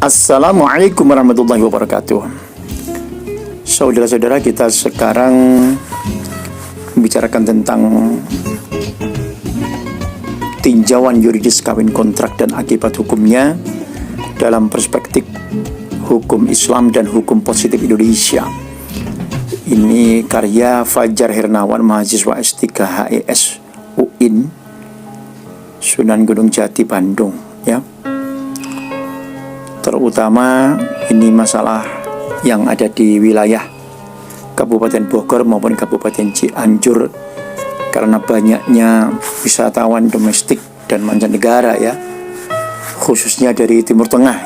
Assalamualaikum warahmatullahi wabarakatuh. Saudara-saudara, kita sekarang membicarakan tentang tinjauan yuridis kawin kontrak dan akibat hukumnya dalam perspektif hukum Islam dan hukum positif Indonesia. Ini karya Fajar Hernawan, mahasiswa S3 HES UIN Sunan Gunung Jati, Bandung, ya. Terutama ini masalah yang ada di wilayah Kabupaten Bogor maupun Kabupaten Cianjur, karena banyaknya wisatawan domestik dan mancanegara, ya, khususnya dari Timur Tengah.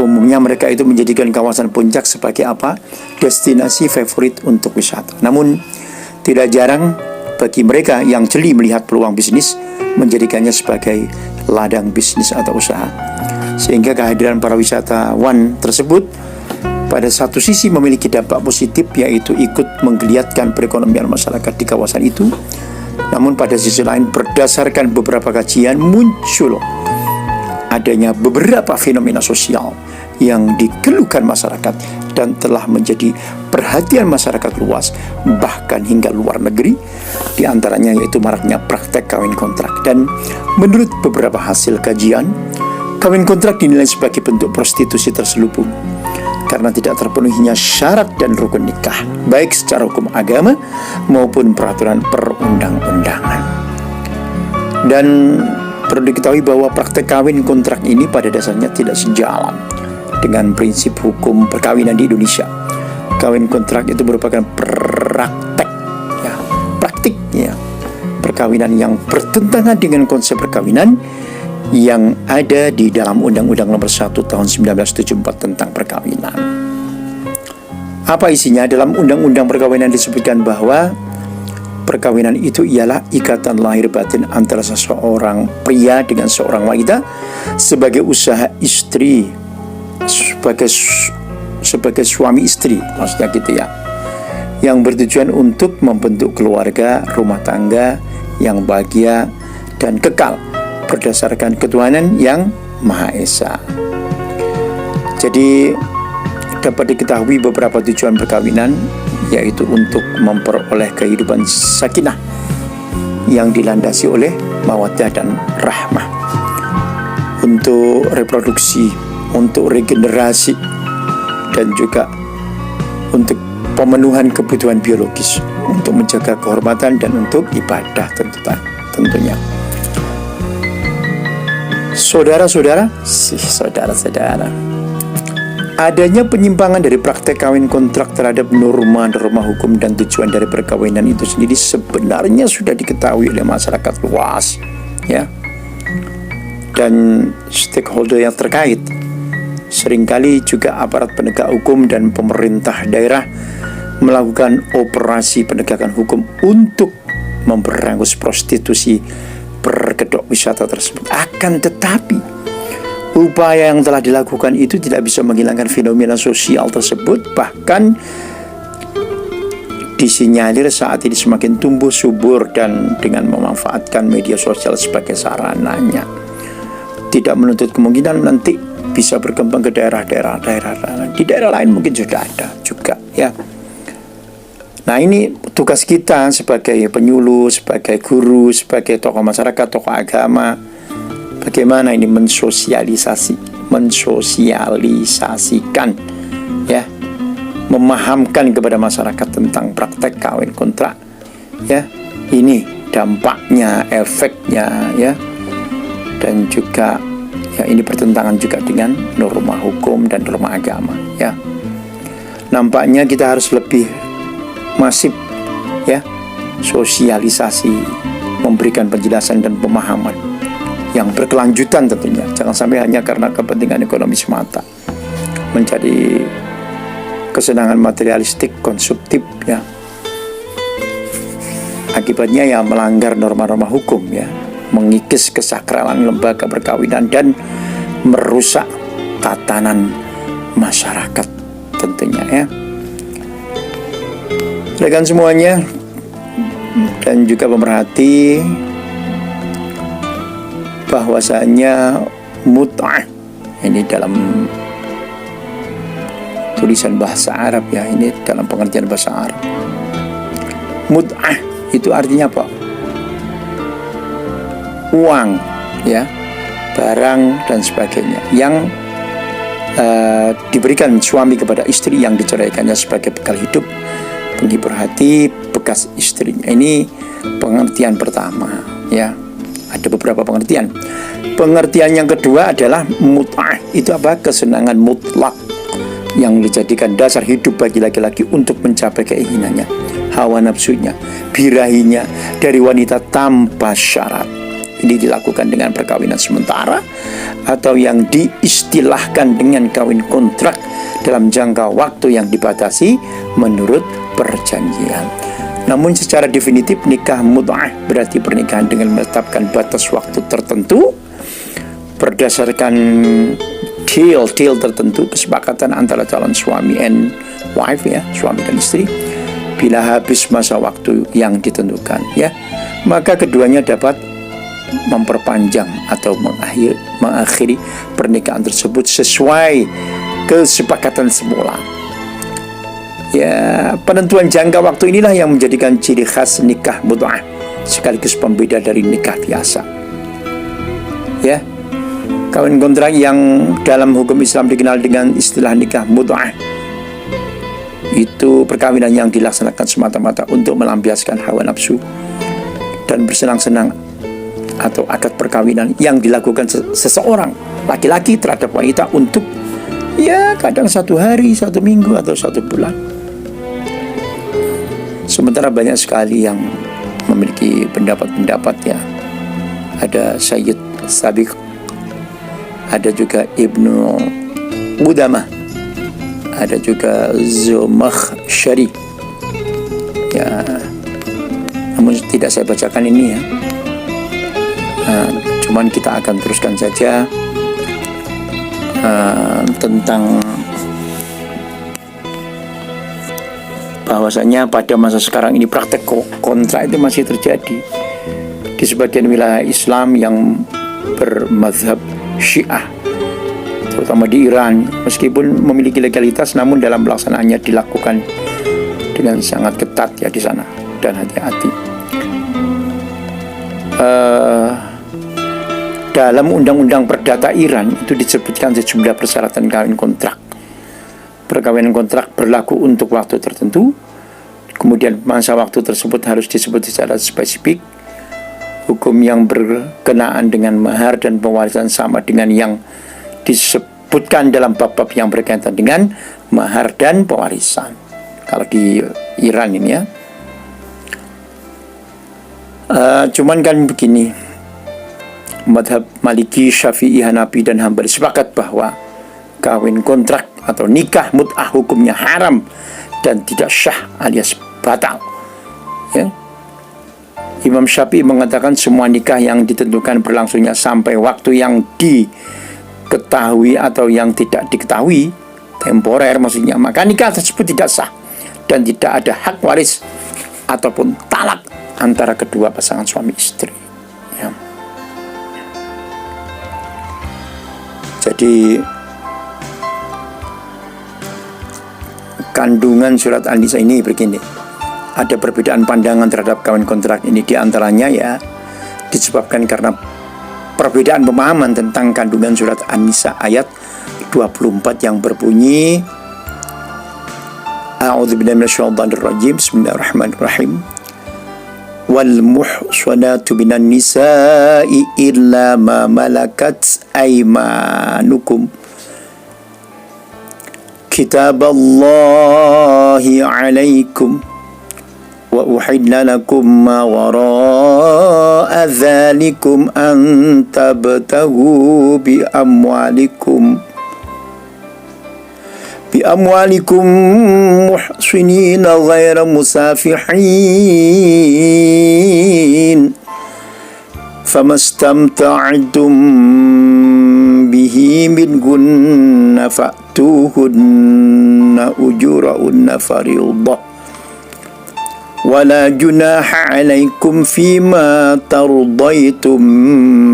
Umumnya mereka itu menjadikan kawasan Puncak sebagai apa? Destinasi favorit untuk wisata. Namun tidak jarang bagi mereka yang jeli melihat peluang bisnis menjadikannya sebagai ladang bisnis atau usaha. Sehingga kehadiran para wisatawan tersebut pada satu sisi memiliki dampak positif, yaitu ikut menggeliatkan perekonomian masyarakat di kawasan itu. Namun pada sisi lain, berdasarkan beberapa kajian, muncul adanya beberapa fenomena sosial yang dikeluhkan masyarakat dan telah menjadi perhatian masyarakat luas, bahkan hingga luar negeri. Di antaranya yaitu maraknya praktek kawin kontrak. Dan menurut beberapa hasil kajian, kawin kontrak dinilai sebagai bentuk prostitusi terselubung karena tidak terpenuhinya syarat dan rukun nikah, baik secara hukum agama maupun peraturan perundang-undangan. Dan perlu diketahui bahwa praktek kawin kontrak ini pada dasarnya tidak sejalan dengan prinsip hukum perkawinan di Indonesia. Kawin kontrak itu merupakan praktiknya perkawinan yang bertentangan dengan konsep perkawinan yang ada di dalam Undang-Undang Nomor 1 Tahun 1974 tentang perkawinan. Apa isinya? Dalam Undang-Undang Perkawinan disebutkan bahwa perkawinan itu ialah ikatan lahir batin antara seseorang pria dengan seorang wanita sebagai usaha istri, sebagai suami istri, maksudnya gitu, ya, yang bertujuan untuk membentuk keluarga rumah tangga yang bahagia dan kekal berdasarkan ketuhanan yang Maha Esa. Jadi dapat diketahui beberapa tujuan perkawinan, yaitu untuk memperoleh kehidupan sakinah yang dilandasi oleh mawaddah dan rahmah, untuk reproduksi, untuk regenerasi, dan juga untuk pemenuhan kebutuhan biologis, untuk menjaga kehormatan dan untuk ibadah tentunya. Saudara-saudara, adanya penyimpangan dari praktek kawin kontrak terhadap norma-norma hukum dan tujuan dari perkawinan itu sendiri sebenarnya sudah diketahui oleh masyarakat luas, ya, dan stakeholder yang terkait. Seringkali juga aparat penegak hukum dan pemerintah daerah melakukan operasi penegakan hukum untuk memberangus prostitusi berkedok wisata tersebut. Akan tetapi upaya yang telah dilakukan itu tidak bisa menghilangkan fenomena sosial tersebut, bahkan disinyalir saat ini semakin tumbuh subur dan dengan memanfaatkan media sosial sebagai sarananya. Tidak menuntut kemungkinan nanti bisa berkembang ke daerah-daerah. Di daerah lain mungkin sudah ada juga, ya. Nah, ini tugas kita sebagai penyuluh, sebagai guru, sebagai tokoh masyarakat, tokoh agama. Bagaimana ini mensosialisasikan, ya, memahamkan kepada masyarakat tentang praktek kawin kontrak, ya. Ini dampaknya, efeknya, ya. Dan juga, ya, ini bertentangan juga dengan norma hukum dan norma agama, ya. Nampaknya kita harus lebih masif, ya, sosialisasi, memberikan penjelasan dan pemahaman yang berkelanjutan tentunya. Jangan sampai hanya karena kepentingan ekonomi semata menjadi kesenangan materialistik, konsumtif, ya. Akibatnya ya melanggar norma-norma hukum, ya, mengikis kesakralan lembaga perkawinan dan merusak tatanan masyarakat tentunya, ya. Rekan semuanya dan juga pemerhati, bahwasanya mut'ah, ini ini dalam tulisan bahasa Arab ya, ini dalam pengertian bahasa Arab. Mut'ah itu artinya apa? Uang ya, barang dan sebagainya yang diberikan suami kepada istri yang diceraikannya sebagai bekal hidup, penghibur hati bekas istrinya. Ini pengertian pertama ya. Ada beberapa pengertian. Pengertian yang kedua adalah mut'ah. Itu apa? Kesenangan mutlak yang dijadikan dasar hidup bagi laki-laki untuk mencapai keinginannya, hawa nafsunya, birahinya dari wanita tanpa syarat. Ini dilakukan dengan perkawinan sementara atau yang diistilahkan dengan kawin kontrak dalam jangka waktu yang dibatasi menurut perjanjian. Namun secara definitif nikah mut'ah berarti pernikahan dengan menetapkan batas waktu tertentu berdasarkan deal tertentu, kesepakatan antara calon suami and wife ya, suami dan istri. Bila habis masa waktu yang ditentukan ya, maka keduanya dapat memperpanjang atau mengakhiri pernikahan tersebut sesuai kesepakatan semula. Ya, penentuan jangka waktu inilah yang menjadikan ciri khas nikah mut'ah sekaligus pembeda dari nikah biasa. Ya, kawin kontrak yang dalam hukum Islam dikenal dengan istilah nikah mut'ah itu perkawinan yang dilaksanakan semata-mata untuk melampiaskan hawa nafsu dan bersenang-senang, atau akad perkawinan yang dilakukan seseorang laki-laki terhadap wanita untuk ya kadang 1 hari, 1 minggu atau 1 bulan. Sementara banyak sekali yang memiliki pendapat-pendapat ya. Ada Sayyid Sabiq, ada juga Ibnu Qudamah, ada juga Zamakhsyari ya. Namun tidak saya bacakan ini ya. Cuman kita akan teruskan saja tentang bahwasanya pada masa sekarang ini praktek kontrak itu masih terjadi di sebagian wilayah Islam yang bermazhab Syiah, terutama di Iran. Meskipun memiliki legalitas, namun dalam pelaksanaannya dilakukan dengan sangat ketat ya di sana, dan hati-hati. Dalam Undang-Undang Perdata Iran itu disebutkan sejumlah persyaratan kawin kontrak. Perkawinan kontrak berlaku untuk waktu tertentu, kemudian masa waktu tersebut harus disebut secara spesifik. Hukum yang berkenaan dengan mahar dan pewarisan sama dengan yang disebutkan dalam bab-bab yang berkaitan dengan mahar dan pewarisan. Kalau di Iran ini ya. Cuman kan begini, madhab Maliki, Syafi'i, Hanafi dan Hambali sepakat bahwa kawin kontrak atau nikah mut'ah hukumnya haram dan tidak syah alias batal ya. Imam Syafi'i mengatakan semua nikah yang ditentukan berlangsungnya sampai waktu yang diketahui atau yang tidak diketahui, temporer maksudnya, maka nikah tersebut tidak sah dan tidak ada hak waris ataupun talak antara kedua pasangan suami istri ya. Jadi kandungan surat An-Nisa ini begini, ada perbedaan pandangan terhadap kawin kontrak ini, diantaranya ya disebabkan karena perbedaan pemahaman tentang kandungan surat An-Nisa ayat 24 yang berbunyi A'udzubillahi minasyaitonirrajim, bismillahirrahmanirrahim, wal muhsanatu minan nisa'i illa ma malakat aymanukum kitaballahi alaikum wa uhilla lakum ma wara'a dhalikum an tabtahu bi amwalikum muhsinina ghaira musafihin famastamta'tum bihi minhunna fa'tuhunna ujurahunna fariidah wala junaha alaikum fima tardaitum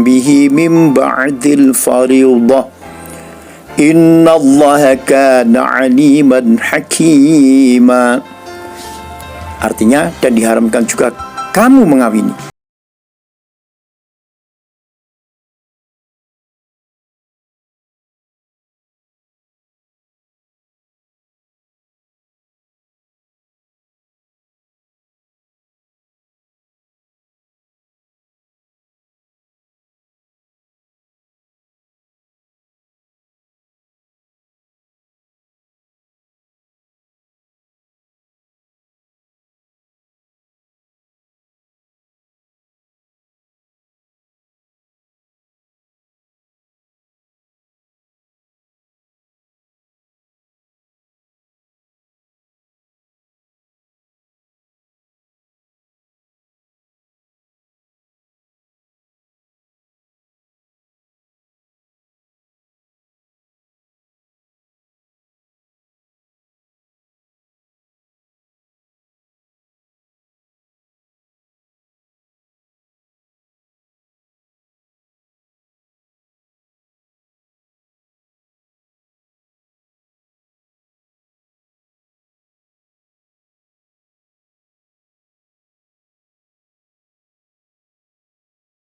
bihi min ba'dil fariidah Innallaha kana aliman hakima. Artinya, dan diharamkan juga kamu mengawini.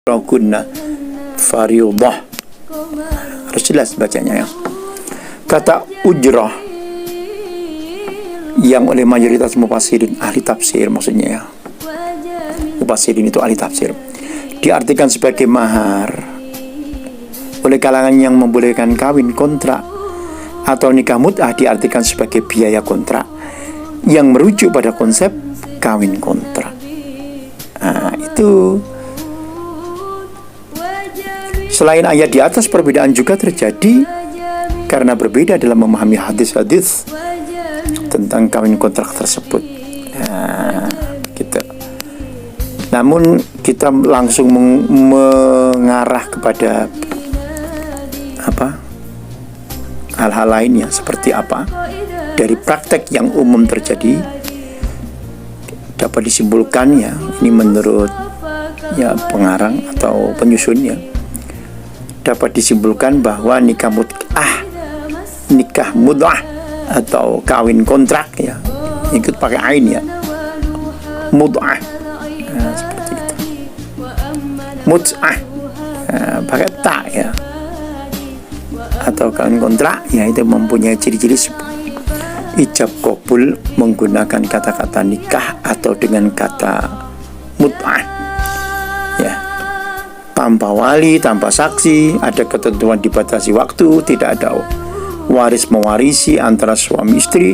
Kunna fariudah, harus jelas bacanya ya. Kata ujrah yang oleh mayoritas mufassirin, ahli tafsir maksudnya ya, mufassirin itu ahli tafsir, diartikan sebagai mahar oleh kalangan yang membolehkan kawin kontrak, atau nikah mut'ah diartikan sebagai biaya kontrak yang merujuk pada konsep kawin kontrak. Nah, itu selain ayat di atas, perbedaan juga terjadi karena berbeda dalam memahami hadis-hadis tentang kawin kontrak tersebut. Nah, gitu. Namun kita langsung mengarah kepada hal-hal lainnya seperti apa dari praktek yang umum terjadi dapat disimpulkan ya, ini menurut ya pengarang atau penyusunnya, dapat disimpulkan bahwa nikah mut'ah atau kawin kontrak ya, ikut pakai ain ya, mut'ah, seperti itu. Mut'ah pakai ta ya, atau kawin kontrak ya, itu mempunyai ciri-ciri ijab qabul menggunakan kata-kata nikah atau dengan kata mut'ah ya, tanpa wali, tanpa saksi, ada ketentuan dibatasi waktu, tidak ada waris mewarisi antara suami istri,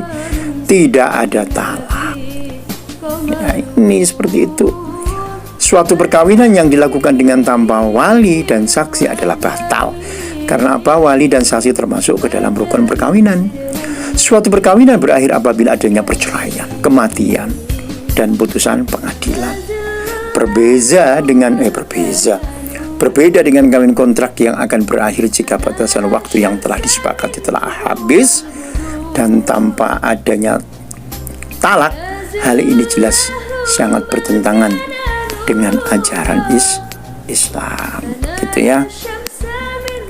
tidak ada talak ya, ini seperti itu. Suatu perkawinan yang dilakukan dengan tanpa wali dan saksi adalah batal. Karena apa? Wali dan saksi termasuk ke dalam rukun perkawinan. Suatu perkawinan berakhir apabila adanya perceraian, kematian, dan putusan pengadilan. Berbeda dengan kawin kontrak yang akan berakhir jika batasan waktu yang telah disepakati telah habis dan tanpa adanya talak. Hal ini jelas sangat bertentangan dengan ajaran Islam, gitu ya.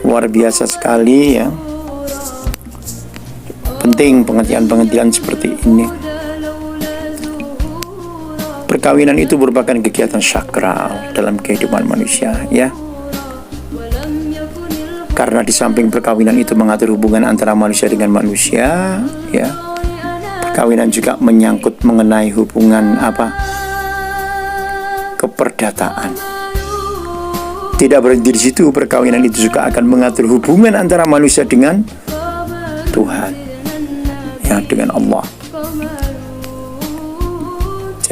Luar biasa sekali ya. Penting pengertian-pengertian seperti ini. Perkawinan itu merupakan kegiatan sakral dalam kehidupan manusia ya. Karena di samping perkawinan itu mengatur hubungan antara manusia dengan manusia ya, perkawinan juga menyangkut mengenai hubungan keperdataan. Tidak berhenti di situ, perkawinan itu juga akan mengatur hubungan antara manusia dengan Tuhan ya, dengan Allah.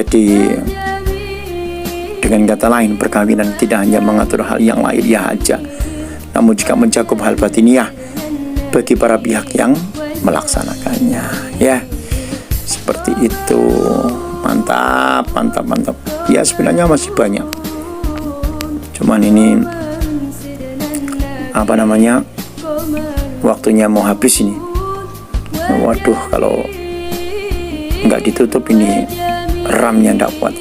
Jadi dengan kata lain, perkawinan tidak hanya mengatur hal yang lahiriah aja, namun juga mencakup hal batiniah bagi para pihak yang melaksanakannya ya. Seperti itu. Mantap. Ya sebenarnya masih banyak, cuman ini waktunya mau habis ini. Waduh, kalau nggak ditutup ini RAM-nya nggak kuat.